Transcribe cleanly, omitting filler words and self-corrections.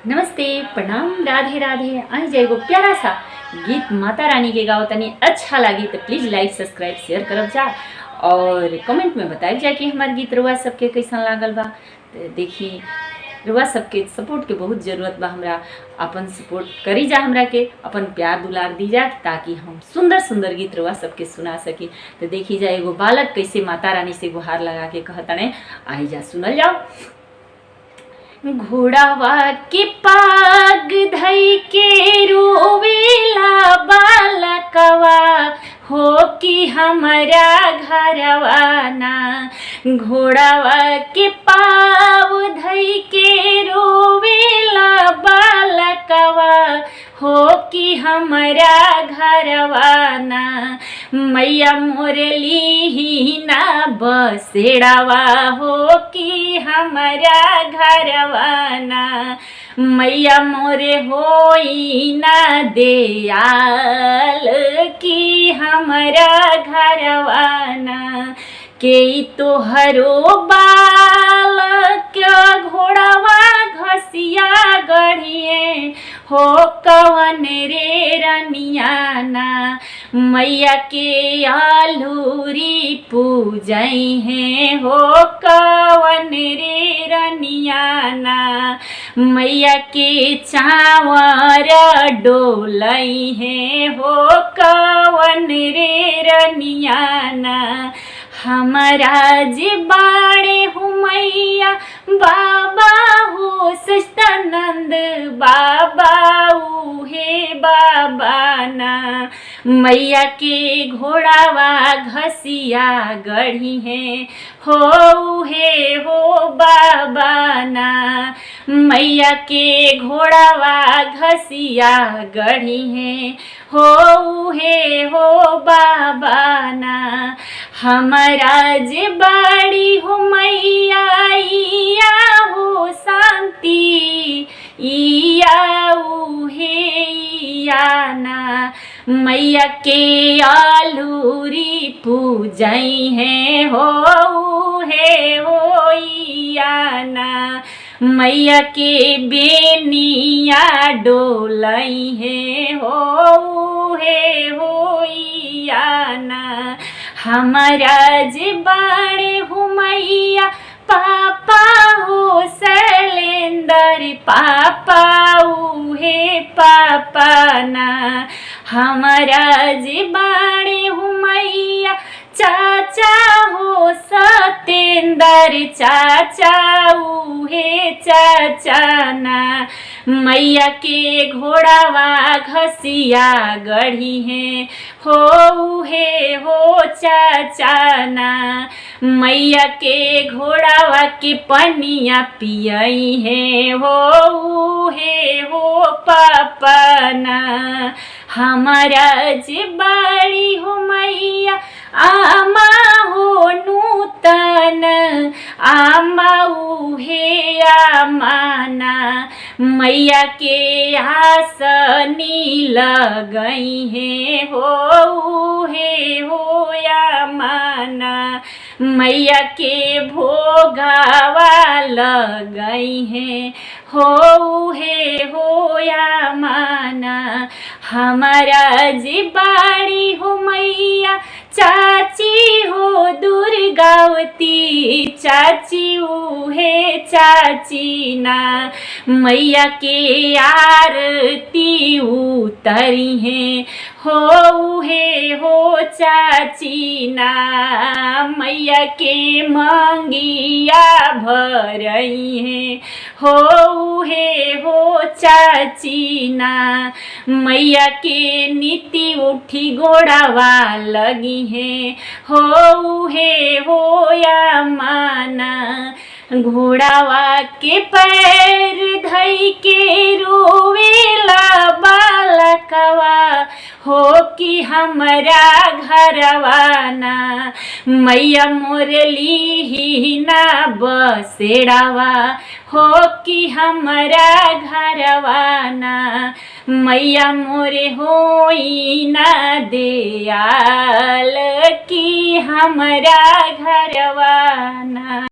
नमस्ते, प्रणाम, राधे राधे। आज एगो प्यारा सा गीत माता रानी के गाओ तनी अच्छा लगी तो प्लीज़ लाइक सब्सक्राइब शेयर करब जा और कमेंट में बताइब जा कि हमार गीत रुआ सबके कैसन लागल बा। तो देखी रुआ सबके सपोर्ट के बहुत ज़रूरत बा। हमरा अपन सपोर्ट करी जा, हमरा के अपन प्यार दुलार दी जा ताकि हम सुंदर सुंदर गीत रुआ सबके सुना सकी। तो देखी जा एगो बालक कैसे माता रानी से गुहार लगा के कहतने, आई जा सुनल जाओ। घोड़ावा के पाग धई के रोवेला बालकवा हो कि हमारा घरवा ना। घोड़ावा के पाव धई के रोवेला बालकवा हो कि हमारा घरवा ना। मैया मोरली ही ना बसेड़ावा हो कि हमारा घरवा ना। मैया मोरे होई ना दयाल कि हमारा घरवा ना। के तोहरो बाल क्या घोड़ावा घसिया गढ़िए हो कवन रे रनिया ना। मैया के आलूरी पूजई है हो कवन रे रनिया ना। मैया के चावर डोलई है हो कवन रे रनिया ना। हमारा जे बाड़े हो मैया बाबा हो सच्चिदानंद बाबा उहे बाबा ना। मैया के घोड़ावा घसिया गढ़ी है हो हे हो बाबा ना। मैया के घोड़ावा घसिया गढ़ी है हो हे हो बाबा ना। हमारा जे बाड़ी हो मैया इया हो शांति इया उहे इया ना। मैया के आलूरी पूजई है हो हे हो इया ना। मैया के बेनिया डोलई है हो हे हो इया ना। हमारा जे बाड़े हो मैया पापा हो शैलेंद्र पापा उहे पापा ना। हमारा जे बाड़े हो मैया चाचा हो सतेंद्र चाचा उहे चाचा ना। मैया के घोड़ावा घसिया गढ़ी है हो हे हो चाचा ना। मैया के घोड़ावा के पनिया पियई है हो हे हो पापा ना। हमारा जे बाड़ी हो मैया आमा हो नूतन आमा उहे आमा ना। मैया के आसनी लगई है हो हे हो आमा ना। मैया के भोगावा लगई है हो हे हो आमा ना। हमारा जे बाड़ी हो मैया चाची हो दुर्गावती चाची उहे चाची ना। मैया के आरती उतरी है हो हे हो चाची ना। मैया के मंगिया भरई है हो हे हो चाची ना। मैया के नीति उठी घोड़ावा लगी है हो हे हो या माना। घोड़ावा के पैर धई के रोवेला बालकवा हो कि हमारा घरवा ना। मैया मोरली ही ना बसेड़ावा हो कि हमारा घरवा ना। मैया मोरे होई ना दयाल कि हमारा घरवा ना।